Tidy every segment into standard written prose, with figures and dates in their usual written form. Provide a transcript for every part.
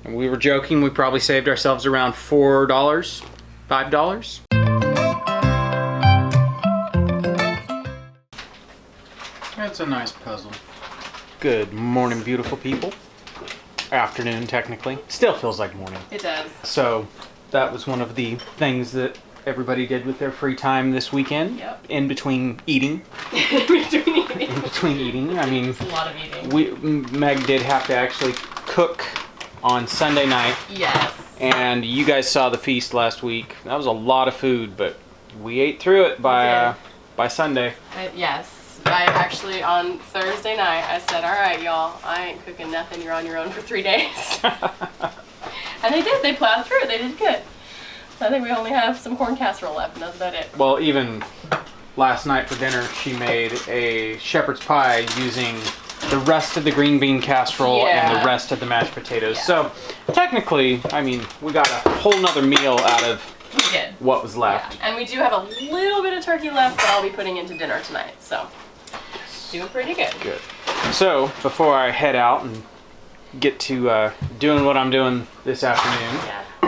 And we were joking, we probably saved ourselves around $4, $5. That's a nice puzzle. Good morning, beautiful people. Afternoon, technically. Still feels like morning. It does. So that was one of the things that everybody did with their free time this weekend. Yep. In between eating. In between eating. In between eating. I mean, It's a lot of eating. Meg did have to actually cook on Sunday night. Yes. And you guys saw the feast last week. That was a lot of food, but we ate through it by Sunday. Yes. I actually, on Thursday night, I said, all right, y'all, I ain't cooking nothing. You're on your own for 3 days. And they did. They plowed through it. They did good. I think we only have some corn casserole left, and that's about it. Well, even last night for dinner, she made a shepherd's pie using the rest of the green bean casserole and the rest of the mashed potatoes. Yeah. So technically, I mean, we got a whole nother meal out of what was left. Yeah. And we do have a little bit of turkey left that I'll be putting into dinner tonight. So doing pretty good. Good. So before I head out and get to doing what I'm doing this afternoon,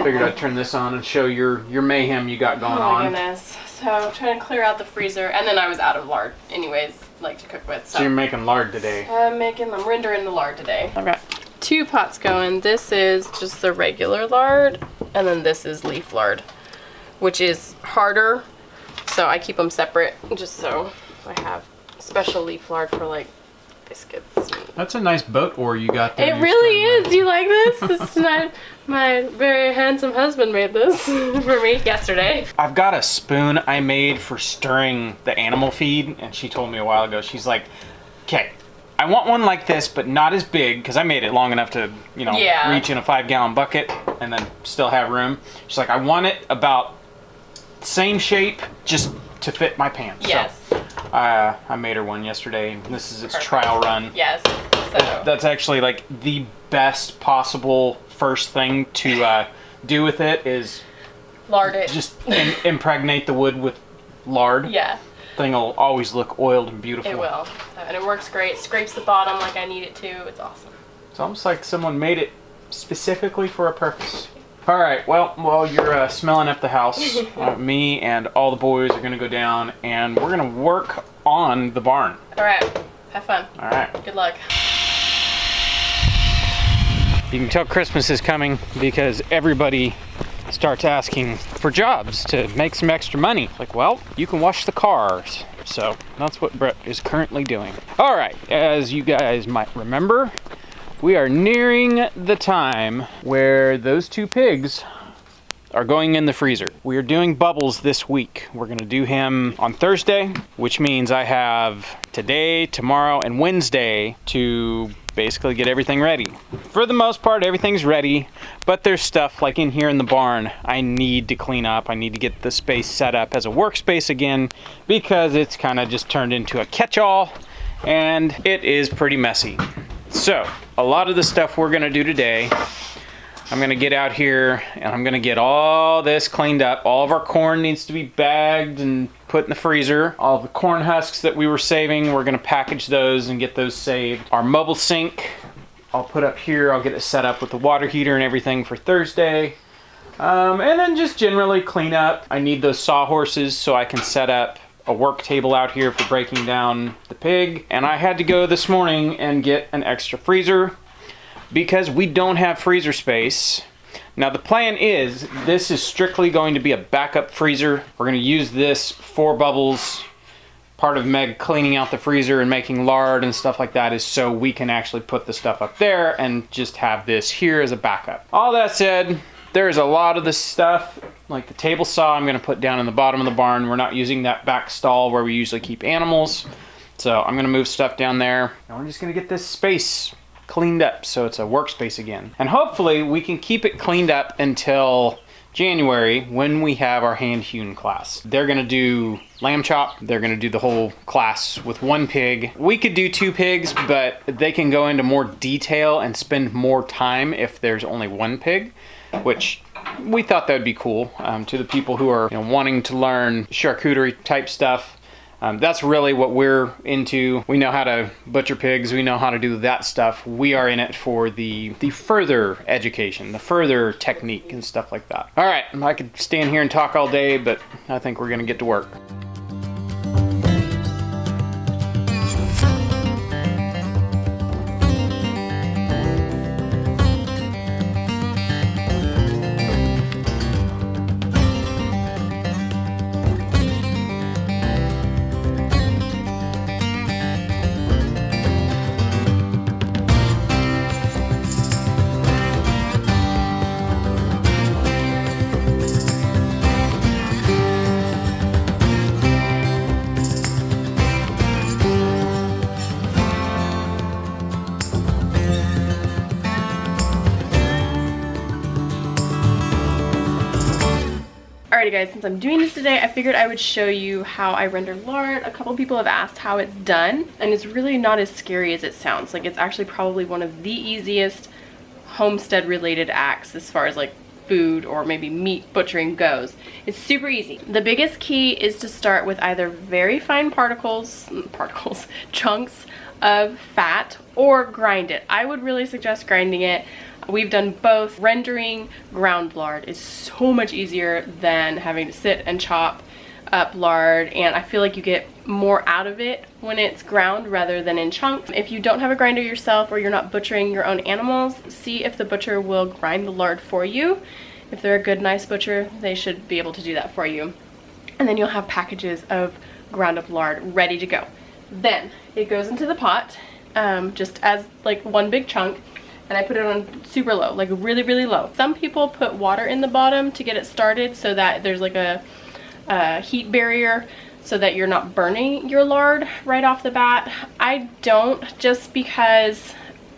figured I'd turn this on and show your mayhem you got going on. Oh my goodness. So I'm trying to clear out the freezer, and then I was out of lard anyways, like to cook with. So you're making lard today. I'm rendering the lard today. I've got 2 pots going. This is just the regular lard, and then this is leaf lard, which is harder. So I keep them separate just so I have special leaf lard for like biscuits. That's a nice boat oar you got there. It really is. Do you like this? This is my very handsome husband made this for me yesterday. I've got a spoon I made for stirring the animal feed, and she told me a while ago, she's like, okay, I want one like this, but not as big, because I made it long enough to, reach in a 5-gallon bucket and then still have room. She's like, I want it about same shape, just to fit my pants. Yes. So, I made her one yesterday, and this is its trial run. Yes. So that's actually like the best possible first thing to do with it is lard it. Just impregnate the wood with lard. Yeah. Thing will always look oiled and beautiful. It will. And it works great. Scrapes the bottom like I need it to. It's awesome. It's almost like someone made it specifically for a purpose. All right, well, while you're smelling up the house, me and all the boys are going to go down, and we're going to work on the barn. All right. Have fun. All right. Good luck. You can tell Christmas is coming because everybody starts asking for jobs to make some extra money. Like, well, you can wash the cars. So that's what Brett is currently doing. All right, as you guys might remember, we are nearing the time where those 2 pigs are going in the freezer. We are doing Bubbles this week. We're gonna do him on Thursday, which means I have today, tomorrow, and Wednesday to basically get everything ready. For the most part, everything's ready, but there's stuff like in here in the barn I need to clean up. I need to get the space set up as a workspace again because it's kind of just turned into a catch-all and it is pretty messy. So, a lot of the stuff we're gonna do today, I'm gonna get out here and I'm gonna get all this cleaned up. All of our corn needs to be bagged and put in the freezer. All the corn husks that we were saving, we're gonna package those and get those saved. Our mobile sink, I'll put up here. I'll get it set up with the water heater and everything for Thursday. And then just generally clean up. I need those sawhorses so I can set up a work table out here for breaking down the pig. And I had to go this morning and get an extra freezer because we don't have freezer space. Now the plan is, this is strictly going to be a backup freezer. We're gonna use this for Bubbles. Part of Meg cleaning out the freezer and making lard and stuff like that is so we can actually put the stuff up there and just have this here as a backup. All that said, there's a lot of the stuff, like the table saw I'm gonna put down in the bottom of the barn. We're not using that back stall where we usually keep animals. So I'm gonna move stuff down there. And we're just gonna get this space cleaned up so it's a workspace again. And hopefully we can keep it cleaned up until January when we have our hand-hewn class. They're gonna do lamb chop. They're gonna do the whole class with 1 pig. We could do 2 pigs, but they can go into more detail and spend more time if there's only 1 pig, which we thought that would be cool to the people who are wanting to learn charcuterie type stuff. That's really what we're into. We know how to butcher pigs. We know how to do that stuff. We are in it for the further education, the further technique and stuff like that. All right, I could stand here and talk all day, but I think we're gonna get to work. Alrighty guys, since I'm doing this today, I figured I would show you how I render lard. A couple people have asked how it's done, and it's really not as scary as it sounds. Like, it's actually probably one of the easiest homestead related acts as far as like food or maybe meat butchering goes. It's super easy. The biggest key is to start with either very fine chunks of fat, or grind it. I would really suggest grinding it. We've done both. Rendering ground lard is so much easier than having to sit and chop up lard, and I feel like you get more out of it when it's ground rather than in chunks. If you don't have a grinder yourself, or you're not butchering your own animals, see if the butcher will grind the lard for you. If they're a good, nice butcher, they should be able to do that for you. And then you'll have packages of ground up lard ready to go. Then it goes into the pot, just as like one big chunk. And I put it on super low, like really, really low. Some people put water in the bottom to get it started so that there's like a heat barrier so that you're not burning your lard right off the bat. I don't, just because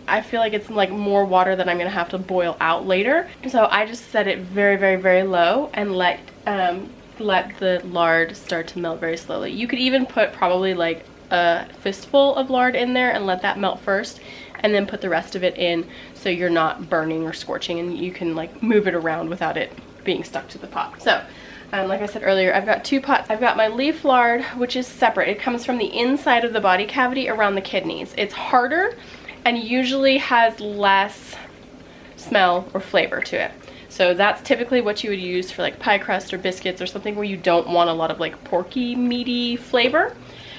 I feel like it's like more water that I'm gonna have to boil out later. So I just set it very, very, very low and let the lard start to melt very slowly. You could even put probably like a fistful of lard in there and let that melt first, and then put the rest of it in so you're not burning or scorching, and you can like move it around without it being stuck to the pot. So like I said earlier, I've got two pots. I've got my leaf lard, which is separate. It comes from the inside of the body cavity around the kidneys. It's harder and usually has less smell or flavor to it. So that's typically what you would use for like pie crust or biscuits or something where you don't want a lot of like porky, meaty flavor.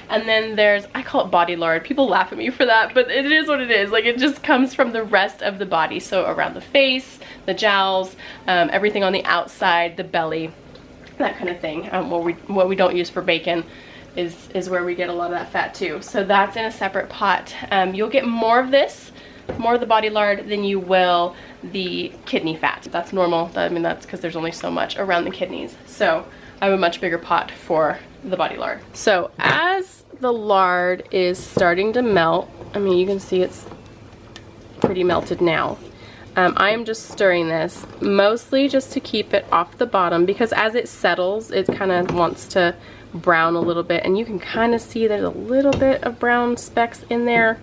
And then there's, I call it body lard. People laugh at me for that, but it is what it is. Like, it just comes from the rest of the body. So around the face, the jowls, everything on the outside, the belly, that kind of thing. What we don't use for bacon is where we get a lot of that fat too. So that's in a separate pot. You'll get more of this, more of the body lard than you will the kidney fat. That's normal. I mean, that's because there's only so much around the kidneys. So I have a much bigger pot for the body lard. So as the lard is starting to melt, I mean, you can see it's pretty melted now. I am just stirring this mostly just to keep it off the bottom, because as it settles, it kind of wants to brown a little bit, and you can kind of see there's a little bit of brown specks in there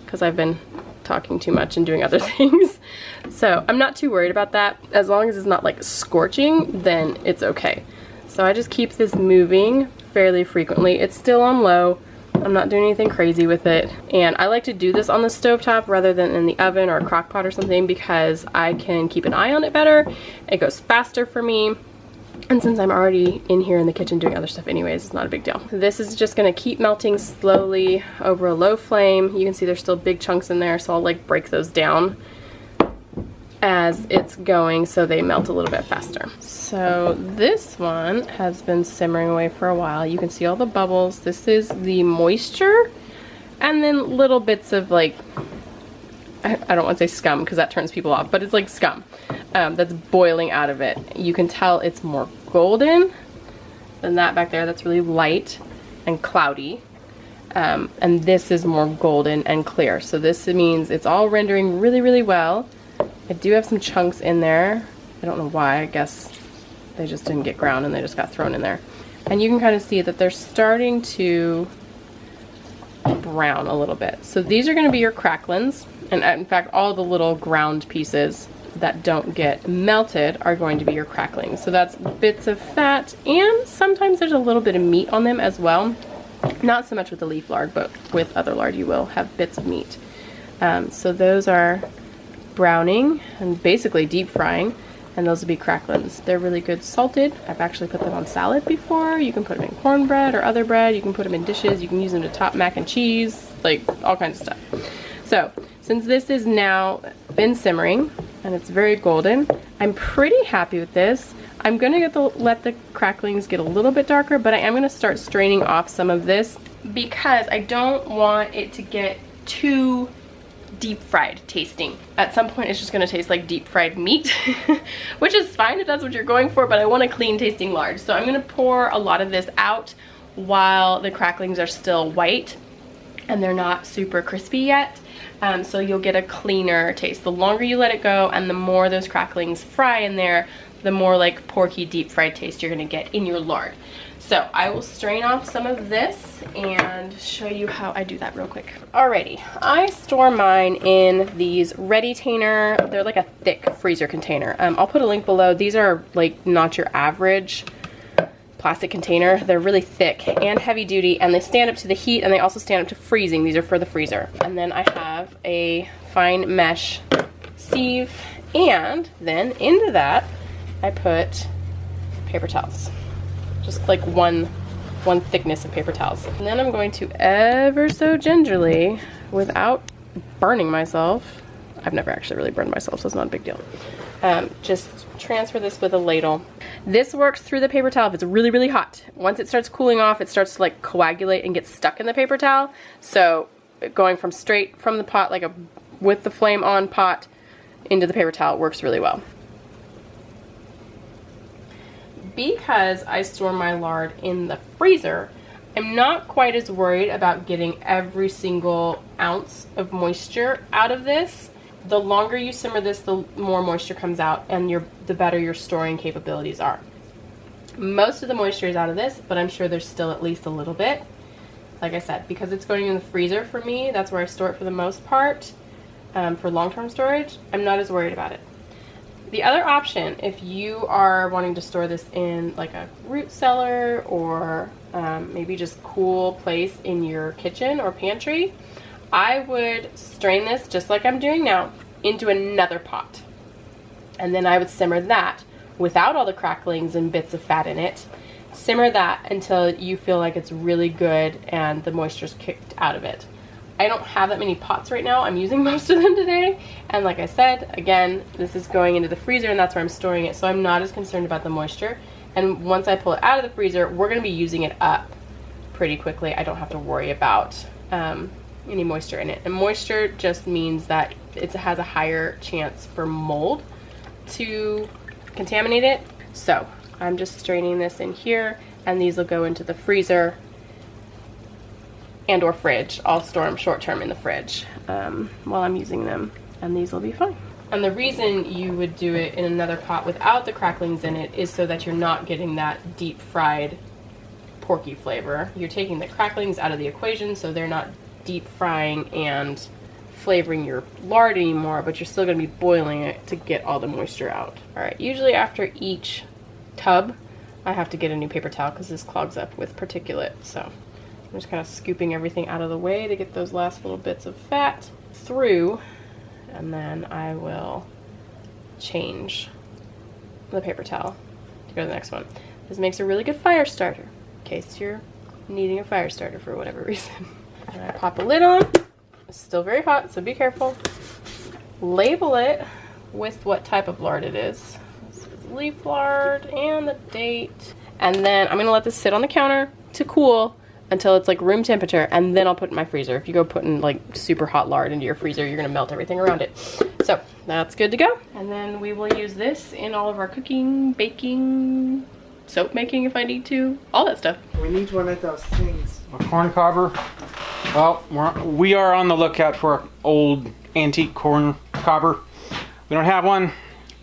because I've been talking too much and doing other things. So I'm not too worried about that. As long as it's not like scorching, then it's okay. So I just keep this moving fairly frequently. It's still on low. I'm not doing anything crazy with it. And I like to do this on the stovetop rather than in the oven or a crock pot or something, because I can keep an eye on it better. It goes faster for me. And since I'm already in here in the kitchen doing other stuff anyways, it's not a big deal. This is just gonna keep melting slowly over a low flame. You can see there's still big chunks in there, so I'll like break those down as it's going so they melt a little bit faster. So this one has been simmering away for a while. You can see all the bubbles. This is the moisture, and then little bits of like, I don't want to say scum because that turns people off, but it's like scum that's boiling out of it. You can tell it's more golden than that back there. That's really light and cloudy. And this is more golden and clear. So this means it's all rendering really, really well. I do have some chunks in there. I don't know why. I guess they just didn't get ground and they just got thrown in there. And you can kind of see that they're starting to brown a little bit. So these are going to be your cracklins. And in fact, all the little ground pieces that don't get melted are going to be your cracklings. So that's bits of fat, and sometimes there's a little bit of meat on them as well. Not so much with the leaf lard, but with other lard you will have bits of meat. So those are browning and basically deep frying, and those will be cracklins. They're really good salted. I've actually put them on salad before. You can put them in cornbread or other bread. You can put them in dishes. You can use them to top mac and cheese, like all kinds of stuff. So since this is now been simmering and it's very golden, I'm pretty happy with this. I'm gonna let the cracklings get a little bit darker, but I am gonna start straining off some of this because I don't want it to get too deep fried tasting. At some point it's just gonna taste like deep fried meat, which is fine if that's what you're going for, but I want a clean tasting lard. So I'm gonna pour a lot of this out while the cracklings are still white and they're not super crispy yet. So you'll get a cleaner taste. The longer you let it go and the more those cracklings fry in there, the more like porky deep fried taste you're gonna get in your lard. So I will strain off some of this and show you how I do that real quick. Alrighty, I store mine in these Ready-tainer. They're like a thick freezer container. I'll put a link below. These are like not your average plastic container. They're really thick and heavy duty, and they stand up to the heat, and they also stand up to freezing. These are for the freezer. And then I have a fine mesh sieve, and then into that I put paper towels. Just like one thickness of paper towels. And then I'm going to ever so gingerly, without burning myself, I've never actually really burned myself, so it's not a big deal, just transfer this with a ladle. This works through the paper towel if it's really, really hot. Once it starts cooling off, it starts to like coagulate and get stuck in the paper towel. So going from straight from the pot, like with the flame on pot, into the paper towel works really well. Because I store my lard in the freezer, I'm not quite as worried about getting every single ounce of moisture out of this. The longer you simmer this, the more moisture comes out, and the better your storing capabilities are. Most of the moisture is out of this, but I'm sure there's still at least a little bit. Like I said, because it's going in the freezer for me, that's where I store it for the most part. For long-term storage, I'm not as worried about it. The other option, if you are wanting to store this in like a root cellar or maybe just cool place in your kitchen or pantry, I would strain this just like I'm doing now into another pot. And then I would simmer that without all the cracklings and bits of fat in it. Simmer that until you feel like it's really good and the moisture's kicked out of it. I don't have that many pots right now. I'm using most of them today. And like I said, again, this is going into the freezer and that's where I'm storing it. So I'm not as concerned about the moisture. And once I pull it out of the freezer, we're gonna be using it up pretty quickly. I don't have to worry about any moisture in it. And moisture just means that it has a higher chance for mold to contaminate it. So I'm just straining this in here, and these will go into the freezer and or fridge. I'll store them short term in the fridge while I'm using them, and these will be fine. And the reason you would do it in another pot without the cracklings in it is so that you're not getting that deep fried porky flavor. You're taking the cracklings out of the equation, so they're not deep frying and flavoring your lard anymore, but you're still going to be boiling it to get all the moisture out. Alright, usually after each tub I have to get a new paper towel because this clogs up with particulate, so I'm just kind of scooping everything out of the way to get those last little bits of fat through, and then I will change the paper towel to go to the next one. This makes a really good fire starter in case you're needing a fire starter for whatever reason. And I pop a lid on. It's still very hot, so be careful. Label it with what type of lard it is. This is leaf lard and the date. And then I'm gonna let this sit on the counter to cool until it's like room temperature, and then I'll put it in my freezer. If you go putting like super hot lard into your freezer, you're gonna melt everything around it. So that's good to go. And then we will use this in all of our cooking, baking, soap making if I need to, all that stuff. We need one of those things. A corn cobber. Well, we are on the lookout for an old antique corn cobber. We don't have one,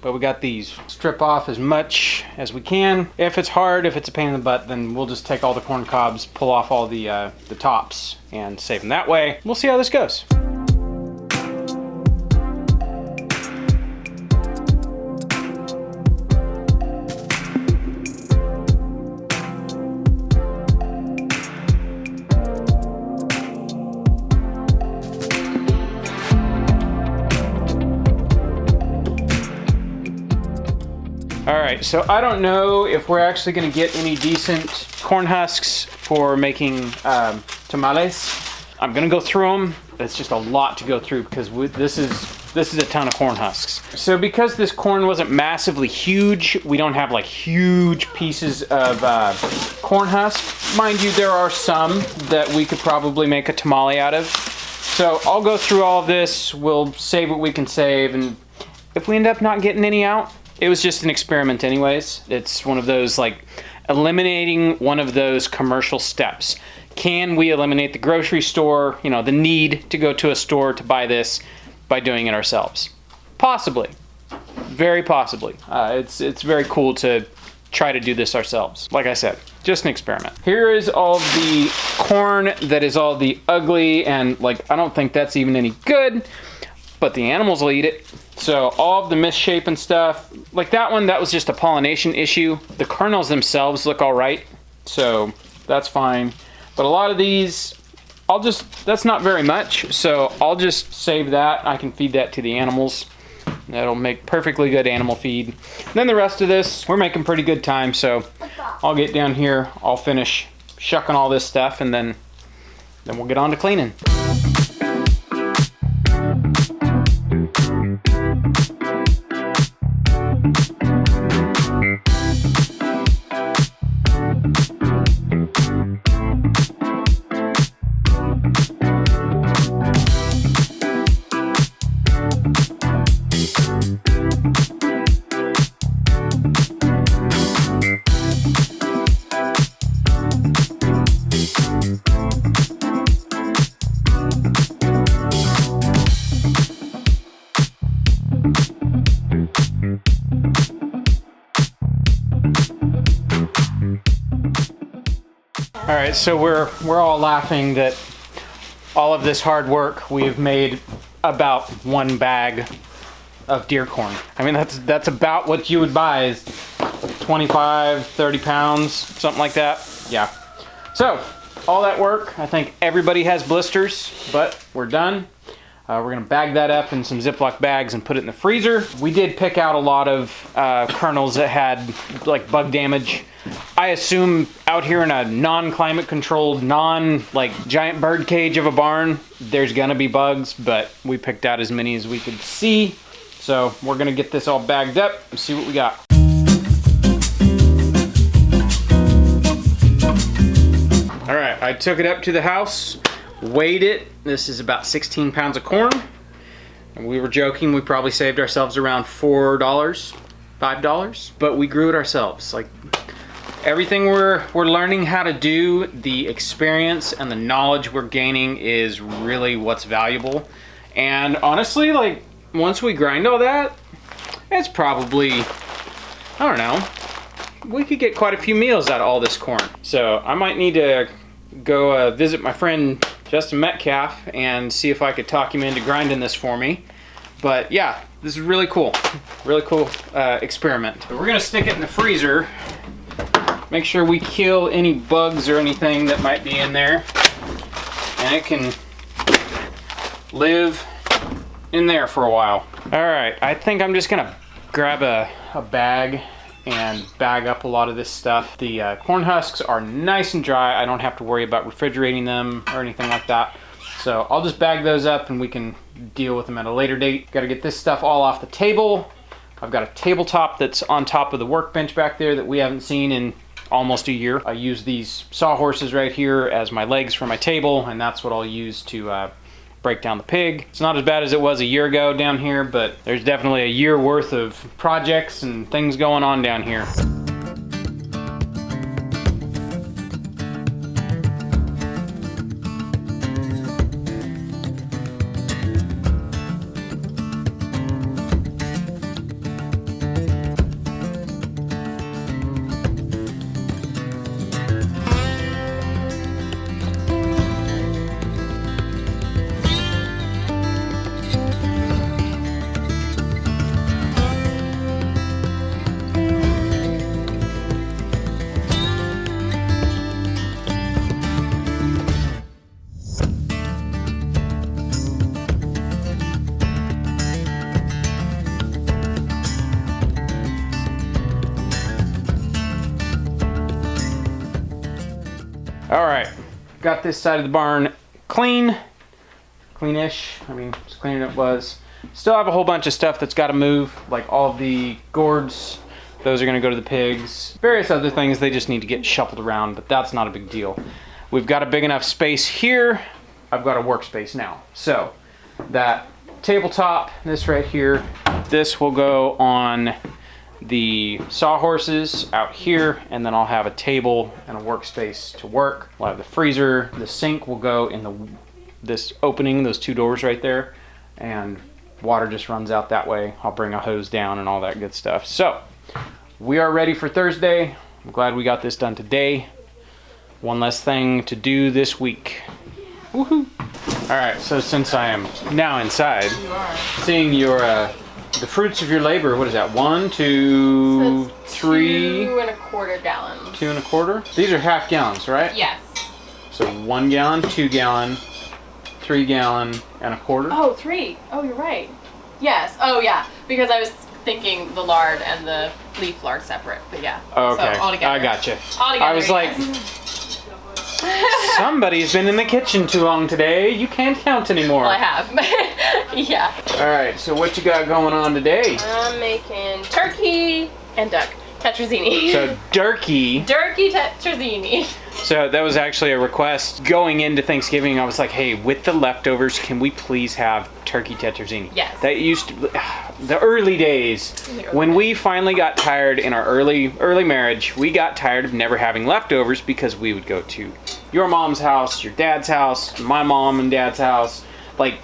but we got these. Strip off as much as we can. If it's hard, if it's a pain in the butt, then we'll just take all the corn cobs, pull off all the tops, and save them that way. We'll see how this goes. All right, so I don't know if we're actually gonna get any decent corn husks for making tamales. I'm gonna go through them. It's just a lot to go through because this is a ton of corn husks. So because this corn wasn't massively huge, we don't have like huge pieces of corn husk. Mind you, there are some that we could probably make a tamale out of. So I'll go through all of this. We'll save what we can save, and if we end up not getting any out, it was just an experiment anyways. It's one of those like eliminating one of those commercial steps. Can we eliminate the grocery store, you know, the need to go to a store to buy this by doing it ourselves? Possibly, very possibly. It's very cool to try to do this ourselves. Like I said, just an experiment. Here is all the corn that is all the ugly and like, I don't think that's even any good, but the animals will eat it. So all of the misshapen stuff, like that one, that was just a pollination issue. The kernels themselves look all right, so that's fine. But a lot of these, that's not very much, so I'll just save that. I can feed that to the animals. That'll make perfectly good animal feed. And then the rest of this, we're making pretty good time, so I'll get down here, I'll finish shucking all this stuff, and then we'll get on to cleaning. All right, so we're all laughing that all of this hard work, we've made about 1 bag of deer corn. I mean, that's about what you would buy, is 25, 30 pounds, something like that. Yeah. So all that work, I think everybody has blisters, but we're done. We're gonna bag that up in some Ziploc bags and put it in the freezer. We did pick out a lot of kernels that had like bug damage. I assume out here in a non-climate controlled, like giant bird cage of a barn, there's gonna be bugs, but we picked out as many as we could see. So we're gonna get this all bagged up and see what we got. All right, I took it up to the house, weighed it. This is about 16 pounds of corn. And we were joking, we probably saved ourselves around $4, $5, but we grew it ourselves. Like everything we're learning how to do, the experience and the knowledge we're gaining is really what's valuable. And honestly, like once we grind all that, it's probably, I don't know, we could get quite a few meals out of all this corn. So I might need to go visit my friend Justin Metcalf and see if I could talk him into grinding this for me. But yeah, this is really cool experiment. So we're gonna stick it in the freezer, make sure we kill any bugs or anything that might be in there, and it can live in there for a while. All right, I think I'm just gonna grab a bag and bag up a lot of this stuff. The corn husks are nice and dry. I don't have to worry about refrigerating them or anything like that. So I'll just bag those up and we can deal with them at a later date. Got to get this stuff all off the table. I've got a tabletop that's on top of the workbench back there that we haven't seen in almost a year. I use these sawhorses right here as my legs for my table, and that's what I'll use to break down the pig. It's not as bad as it was a year ago down here, but there's definitely a year worth of projects and things going on down here. All right, got this side of the barn cleanish. I mean, as clean as it was. Still have a whole bunch of stuff that's got to move, like all the gourds. Those are going to go to the pigs. Various other things, they just need to get shuffled around, but that's not a big deal. We've got a big enough space here. I've got a workspace now. So that tabletop, this right here, this will go on the sawhorses out here, and then I'll have a table and a workspace to work. We'll have the freezer. The sink will go in this opening, those two doors right there, and water just runs out that way. I'll bring a hose down and all that good stuff. So we are ready for Thursday. I'm glad we got this done today. One less thing to do this week. Woohoo! All right, so since I am now inside, seeing your the fruits of your labor, what is that? 1, 2, 3. 2¼ gallons. 2¼ These are half gallons, right? Yes. So 1 gallon, 2 gallon, 3 gallon, and a quarter. Oh, 3. Oh, you're right. Yes. Oh, yeah. Because I was thinking the lard and the leaf lard separate, but yeah. Okay. So, all together. I gotcha. All together. I was like, somebody's been in the kitchen too long today. You can't count anymore. Well, I have. Yeah. All right. So what you got going on today? I'm making turkey and duck tetrazzini. So turkey tetrazzini. So that was actually a request going into Thanksgiving. I was like, hey, with the leftovers, can we please have turkey tetrazzini? Yes. That used to, the early days, when we finally got tired in our early marriage, we got tired of never having leftovers because we would go to your mom's house, your dad's house, my mom and dad's house. Like,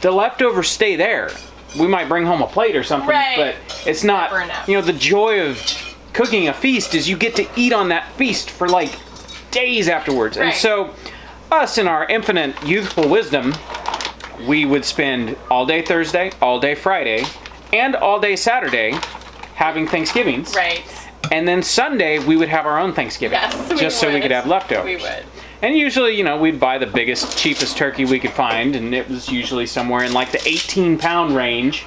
the leftovers stay there. We might bring home a plate or something, right. But it's not, you know, the joy of cooking a feast is you get to eat on that feast for like days afterwards. Right. And so us in our infinite youthful wisdom, we would spend all day Thursday, all day Friday, and all day Saturday having Thanksgivings. Right. And then Sunday we would have our own Thanksgiving. Yes, just so we could have leftovers. We would. And usually, you know, we'd buy the biggest, cheapest turkey we could find, and it was usually somewhere in like the 18-pound range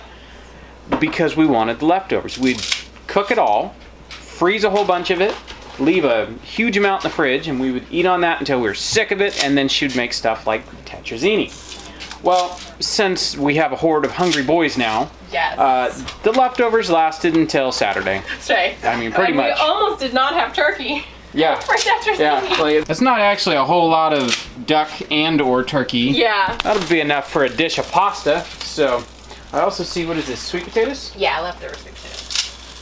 because we wanted the leftovers. We'd cook it all, freeze a whole bunch of it, leave a huge amount in the fridge, and we would eat on that until we were sick of it, and then she'd make stuff like tetrazzini. Well, since we have a horde of hungry boys now, yes. The leftovers lasted until Saturday. That's right. I mean, pretty much. We almost did not have turkey. Yeah. For tetrazzini. Yeah. Like, it's not actually a whole lot of duck and or turkey. Yeah. That'll be enough for a dish of pasta. So, I also see, what is this, sweet potatoes? Yeah, leftover sweet potatoes.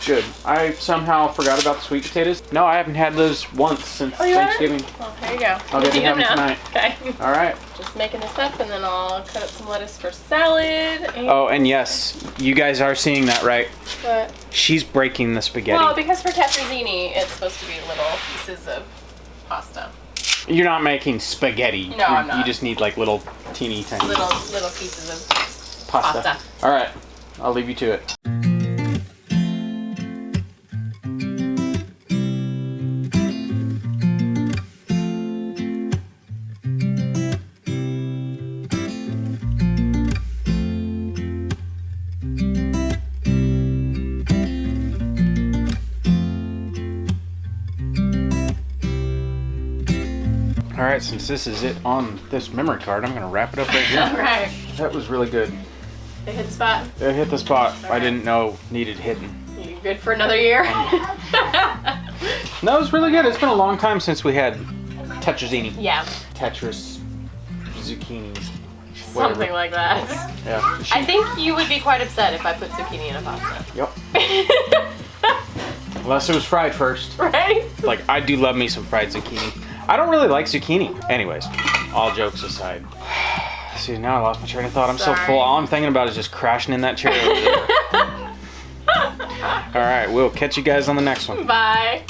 Good. I somehow forgot about the sweet potatoes. No, I haven't had those once since Thanksgiving. Well, there you go. I'll get to have them tonight. Okay. All right. Just making this up, and then I'll cut up some lettuce for salad. And Oh, and yes, you guys are seeing that, right? what? She's breaking the spaghetti. Well, because for tetrazzini, it's supposed to be little pieces of pasta. You're not making spaghetti. No, I'm not. You just need like little teeny tiny Little pieces of pasta. All right. I'll leave you to it. All right, since this is it on this memory card, I'm gonna wrap it up right here. All right. That was really good. It hit the spot. It hit the spot. I didn't know needed hitting. You good for another year? No, it was really good. It's been a long time since we had tetrazzini. Yeah. Tetris, zucchini, Something whatever. like that. Yeah. I think you would be quite upset if I put zucchini in a pasta. Yep. Unless it was fried first. Right? Like, I do love me some fried zucchini. I don't really like zucchini. Anyways, all jokes aside. See, now I lost my train of thought. I'm so Sorry. full. All I'm thinking about is just crashing in that chair over there. All right, we'll catch you guys on the next one. Bye.